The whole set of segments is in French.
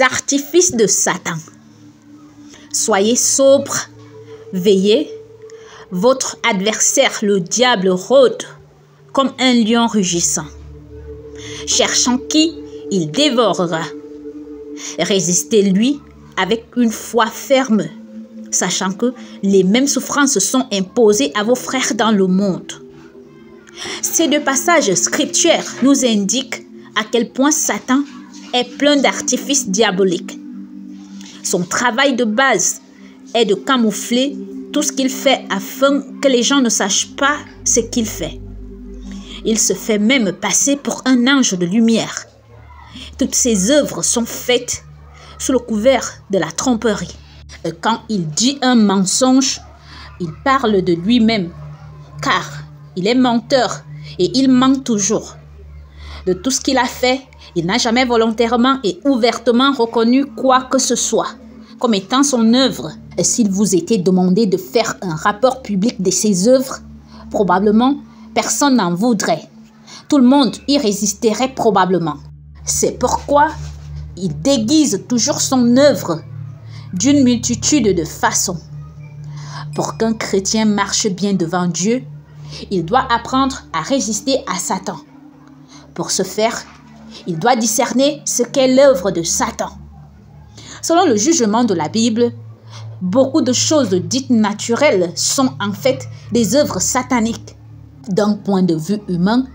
artifices de Satan. Soyez sobres, veillez. Votre adversaire, le diable, rôde comme un lion rugissant, cherchant qui il dévorera. Résistez-lui avec une foi ferme, sachant que les mêmes souffrances sont imposées à vos frères dans le monde. Ces deux passages scripturaires nous indiquent à quel point Satan est plein d'artifices diaboliques. Son travail de base est de camoufler tout ce qu'il fait afin que les gens ne sachent pas ce qu'il fait. Il se fait même passer pour un ange de lumière. Toutes ses œuvres sont faites sous le couvert de la tromperie. Et quand il dit un mensonge, il parle de lui-même, car il est menteur et il ment toujours. De tout ce qu'il a fait, il n'a jamais volontairement et ouvertement reconnu quoi que ce soit comme étant son œuvre. Et s'il vous était demandé de faire un rapport public de ses œuvres, probablement personne n'en voudrait. Tout le monde y résisterait probablement. C'est pourquoi il déguise toujours son œuvre d'une multitude de façons. Pour qu'un chrétien marche bien devant Dieu, il doit apprendre à résister à Satan. Pour ce faire, il doit discerner ce qu'est l'œuvre de Satan. Selon le jugement de la Bible, beaucoup de choses dites naturelles sont en fait des œuvres sataniques. D'un point de vue humain,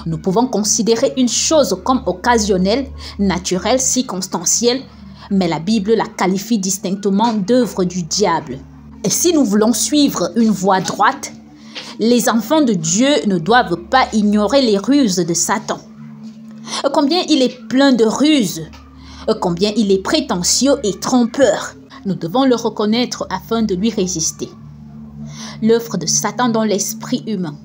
nous pouvons considérer une chose comme occasionnelle, naturelle, circonstancielle, mais la Bible la qualifie distinctement d'œuvre du diable. Et si nous voulons suivre une voie droite, les enfants de Dieu ne doivent pas ignorer les ruses de Satan. Combien il est plein de ruses, combien il est prétentieux et trompeur. Nous devons le reconnaître afin de lui résister. L'œuvre de Satan dans l'esprit humain.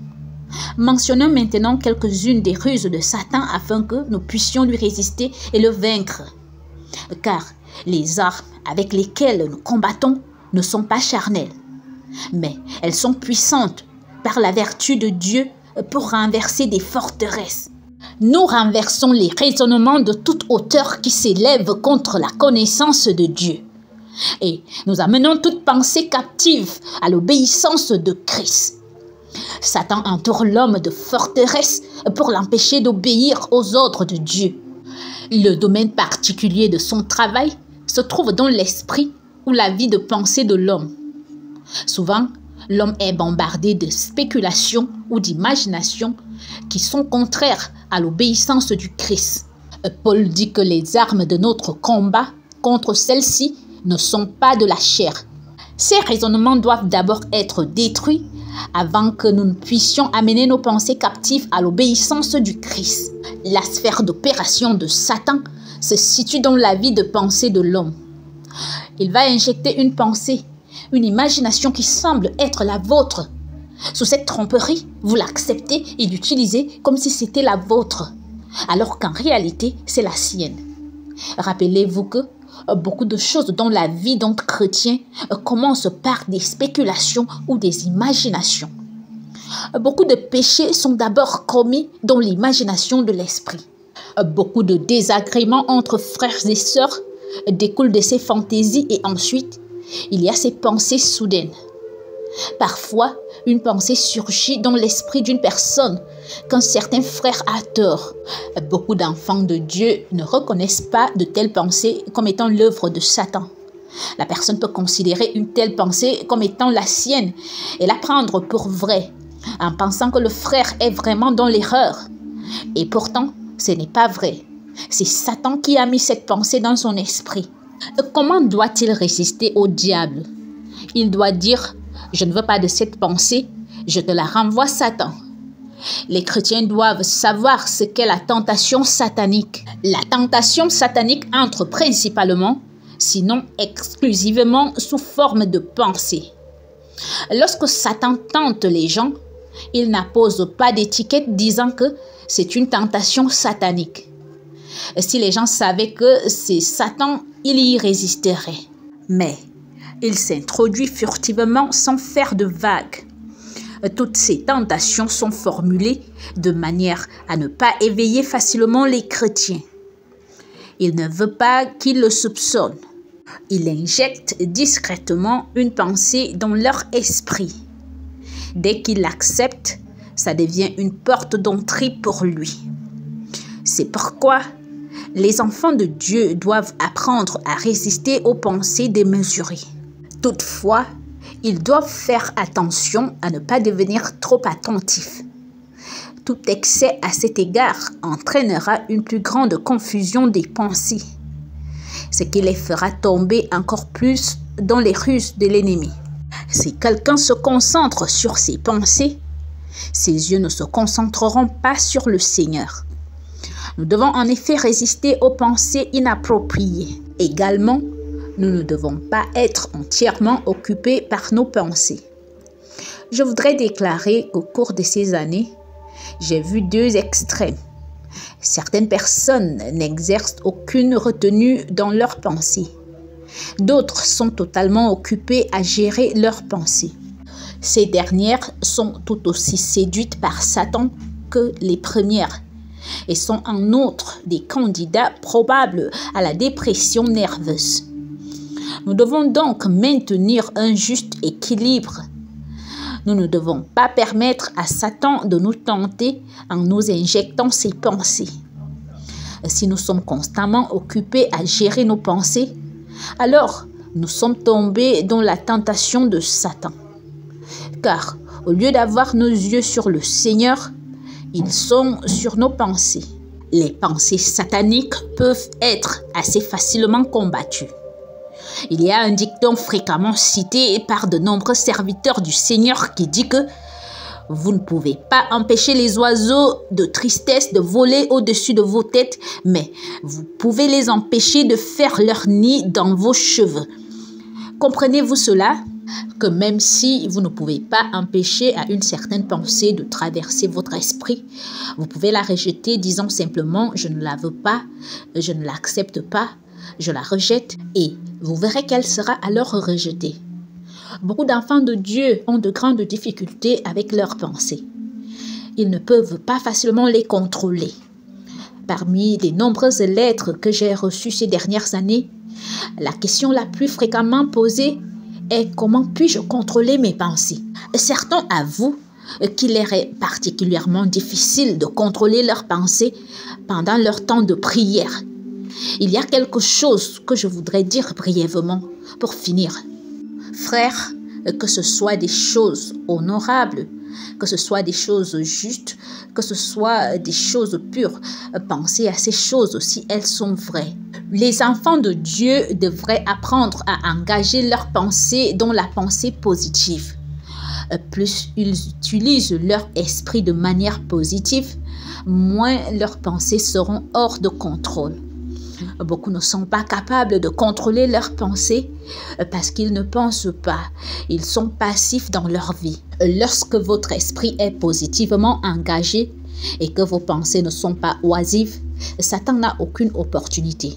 Mentionnons maintenant quelques-unes des ruses de Satan afin que nous puissions lui résister et le vaincre. Car les armes avec lesquelles nous combattons ne sont pas charnelles, mais elles sont puissantes par la vertu de Dieu pour renverser des forteresses. Nous renversons les raisonnements de toute hauteur qui s'élèvent contre la connaissance de Dieu. Et nous amenons toute pensée captive à l'obéissance de Christ. Satan entoure l'homme de forteresses pour l'empêcher d'obéir aux ordres de Dieu. Le domaine particulier de son travail se trouve dans l'esprit ou la vie de pensée de l'homme. Souvent, l'homme est bombardé de spéculations ou d'imaginations qui sont contraires à l'obéissance du Christ. Paul dit que les armes de notre combat contre celles-ci ne sont pas de la chair. Ces raisonnements doivent d'abord être détruits avant que nous ne puissions amener nos pensées captives à l'obéissance du Christ. La sphère d'opération de Satan se situe dans la vie de pensée de l'homme. Il va injecter une pensée, une imagination qui semble être la vôtre. Sous cette tromperie, vous l'acceptez et l'utilisez comme si c'était la vôtre, alors qu'en réalité, c'est la sienne. Rappelez-vous que beaucoup de choses dans la vie d'un chrétien commencent par des spéculations ou des imaginations. Beaucoup de péchés sont d'abord commis dans l'imagination de l'esprit. Beaucoup de désagréments entre frères et sœurs découlent de ces fantaisies et ensuite, il y a ces pensées soudaines. Parfois, une pensée surgit dans l'esprit d'une personne qu'un certain frère a tort. Beaucoup d'enfants de Dieu ne reconnaissent pas de telles pensées comme étant l'œuvre de Satan. La personne peut considérer une telle pensée comme étant la sienne et la prendre pour vraie, en pensant que le frère est vraiment dans l'erreur. Et pourtant, ce n'est pas vrai. C'est Satan qui a mis cette pensée dans son esprit. Comment doit-il résister au diable? Il doit dire: je ne veux pas de cette pensée, je te la renvoie, Satan. Les chrétiens doivent savoir ce qu'est la tentation satanique. La tentation satanique entre principalement, sinon exclusivement, sous forme de pensée. Lorsque Satan tente les gens, il n'appose pas d'étiquette disant que c'est une tentation satanique. Si les gens savaient que c'est Satan, ils y résisteraient. Mais il s'introduit furtivement sans faire de vagues. Toutes ces tentations sont formulées de manière à ne pas éveiller facilement les chrétiens. Il ne veut pas qu'ils le soupçonnent. Il injecte discrètement une pensée dans leur esprit. Dès qu'il l'accepte, ça devient une porte d'entrée pour lui. C'est pourquoi les enfants de Dieu doivent apprendre à résister aux pensées démesurées. Toutefois, ils doivent faire attention à ne pas devenir trop attentifs. Tout excès à cet égard entraînera une plus grande confusion des pensées, ce qui les fera tomber encore plus dans les ruses de l'ennemi. Si quelqu'un se concentre sur ses pensées, ses yeux ne se concentreront pas sur le Seigneur. Nous devons en effet résister aux pensées inappropriées. Également, nous ne devons pas être entièrement occupés par nos pensées. Je voudrais déclarer qu'au cours de ces années, j'ai vu deux extrêmes. Certaines personnes n'exercent aucune retenue dans leurs pensées. D'autres sont totalement occupées à gérer leurs pensées. Ces dernières sont tout aussi séduites par Satan que les premières et sont en outre des candidats probables à la dépression nerveuse. Nous devons donc maintenir un juste équilibre. Nous ne devons pas permettre à Satan de nous tenter en nous injectant ses pensées. Si nous sommes constamment occupés à gérer nos pensées, alors nous sommes tombés dans la tentation de Satan. Car au lieu d'avoir nos yeux sur le Seigneur, ils sont sur nos pensées. Les pensées sataniques peuvent être assez facilement combattues. Il y a un dicton fréquemment cité par de nombreux serviteurs du Seigneur qui dit que vous ne pouvez pas empêcher les oiseaux de tristesse de voler au-dessus de vos têtes, mais vous pouvez les empêcher de faire leur nid dans vos cheveux. Comprenez-vous cela? Que même si vous ne pouvez pas empêcher à une certaine pensée de traverser votre esprit, vous pouvez la rejeter disant simplement « je ne la veux pas, je ne l'accepte pas, je la rejette » et vous verrez qu'elle sera alors rejetée. Beaucoup d'enfants de Dieu ont de grandes difficultés avec leurs pensées. Ils ne peuvent pas facilement les contrôler. Parmi les nombreuses lettres que j'ai reçues ces dernières années, la question la plus fréquemment posée est comment puis-je contrôler mes pensées? Certains avouent qu'il leur est particulièrement difficile de contrôler leurs pensées pendant leur temps de prière. Il y a quelque chose que je voudrais dire brièvement pour finir. Frères, que ce soit des choses honorables, que ce soit des choses justes, que ce soit des choses pures, pensez à ces choses si elles sont vraies. Les enfants de Dieu devraient apprendre à engager leurs pensées dans la pensée positive. Plus ils utilisent leur esprit de manière positive, moins leurs pensées seront hors de contrôle. Beaucoup ne sont pas capables de contrôler leurs pensées parce qu'ils ne pensent pas. Ils sont passifs dans leur vie. Lorsque votre esprit est positivement engagé et que vos pensées ne sont pas oisives, Satan n'a aucune opportunité.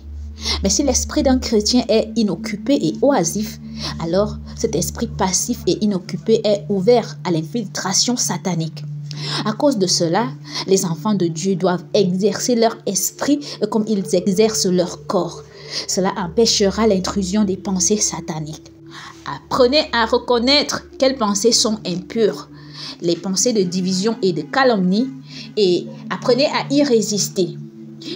Mais si l'esprit d'un chrétien est inoccupé et oisif, alors cet esprit passif et inoccupé est ouvert à l'infiltration satanique. À cause de cela, les enfants de Dieu doivent exercer leur esprit comme ils exercent leur corps. Cela empêchera l'intrusion des pensées sataniques. Apprenez à reconnaître quelles pensées sont impures, les pensées de division et de calomnie, et apprenez à y résister.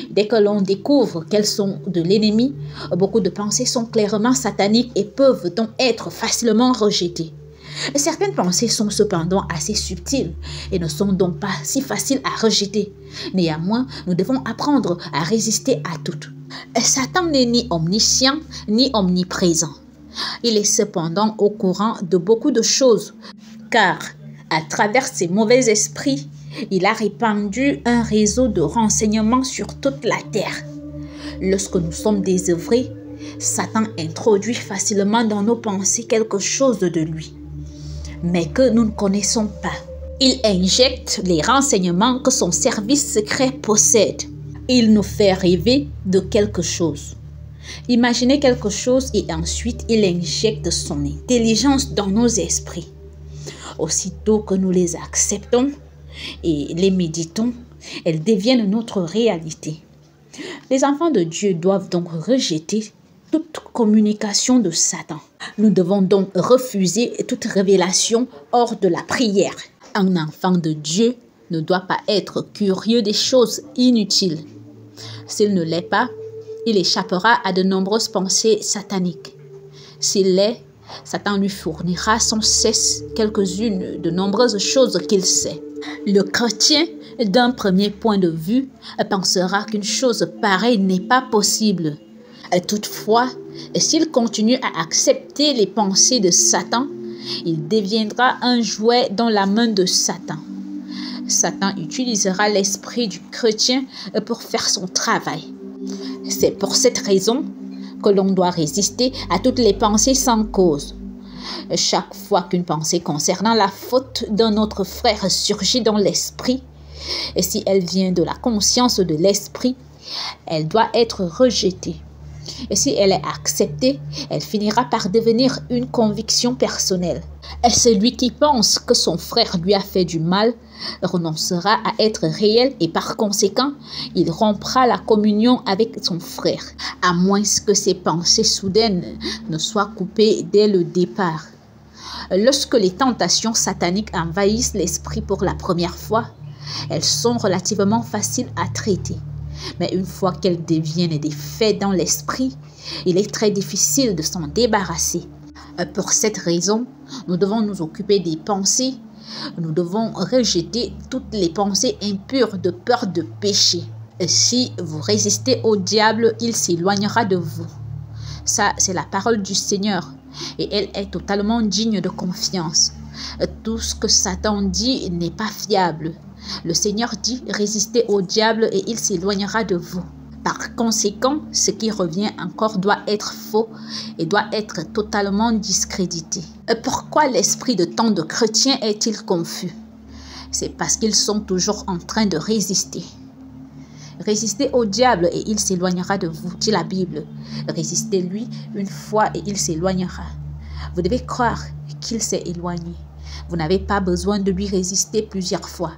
Dès que l'on découvre qu'elles sont de l'ennemi, beaucoup de pensées sont clairement sataniques et peuvent donc être facilement rejetées. Certaines pensées sont cependant assez subtiles et ne sont donc pas si faciles à rejeter. Néanmoins, nous devons apprendre à résister à toutes. Satan n'est ni omniscient ni omniprésent. Il est cependant au courant de beaucoup de choses, car à travers ses mauvais esprits, il a répandu un réseau de renseignements sur toute la terre. Lorsque nous sommes désœuvrés, Satan introduit facilement dans nos pensées quelque chose de lui, mais que nous ne connaissons pas. Il injecte les renseignements que son service secret possède. Il nous fait rêver de quelque chose. Imaginez quelque chose et ensuite il injecte son intelligence dans nos esprits. Aussitôt que nous les acceptons et les méditons, elles deviennent notre réalité. Les enfants de Dieu doivent donc rejeter toute communication de Satan. Nous devons donc refuser toute révélation hors de la prière. Un enfant de Dieu ne doit pas être curieux des choses inutiles. S'il ne l'est pas, il échappera à de nombreuses pensées sataniques. S'il l'est, Satan lui fournira sans cesse quelques-unes de nombreuses choses qu'il sait. Le chrétien, d'un premier point de vue, pensera qu'une chose pareille n'est pas possible. Toutefois, s'il continue à accepter les pensées de Satan, il deviendra un jouet dans la main de Satan. Satan utilisera l'esprit du chrétien pour faire son travail. C'est pour cette raison que l'on doit résister à toutes les pensées sans cause. Chaque fois qu'une pensée concernant la faute d'un autre frère surgit dans l'esprit, et si elle vient de la conscience de l'esprit, elle doit être rejetée. Et si elle est acceptée, elle finira par devenir une conviction personnelle. Et celui qui pense que son frère lui a fait du mal renoncera à être réel et par conséquent, il rompra la communion avec son frère, à moins que ses pensées soudaines ne soient coupées dès le départ. Lorsque les tentations sataniques envahissent l'esprit pour la première fois, elles sont relativement faciles à traiter. Mais une fois qu'elles deviennent des faits dans l'esprit, il est très difficile de s'en débarrasser. Pour cette raison, nous devons nous occuper des pensées. Nous devons rejeter toutes les pensées impures de peur de péché. Si vous résistez au diable, il s'éloignera de vous. Ça, c'est la parole du Seigneur et elle est totalement digne de confiance. Tout ce que Satan dit n'est pas fiable. Le Seigneur dit « Résistez au diable et il s'éloignera de vous ». Par conséquent, ce qui revient encore doit être faux et doit être totalement discrédité. Pourquoi l'esprit de tant de chrétiens est-il confus? C'est parce qu'ils sont toujours en train de résister. Résistez au diable et il s'éloignera de vous, dit la Bible. Résistez-lui une fois et il s'éloignera. Vous devez croire qu'il s'est éloigné. Vous n'avez pas besoin de lui résister plusieurs fois.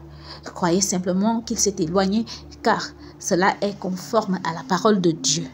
Croyez simplement qu'il s'est éloigné car cela est conforme à la parole de Dieu.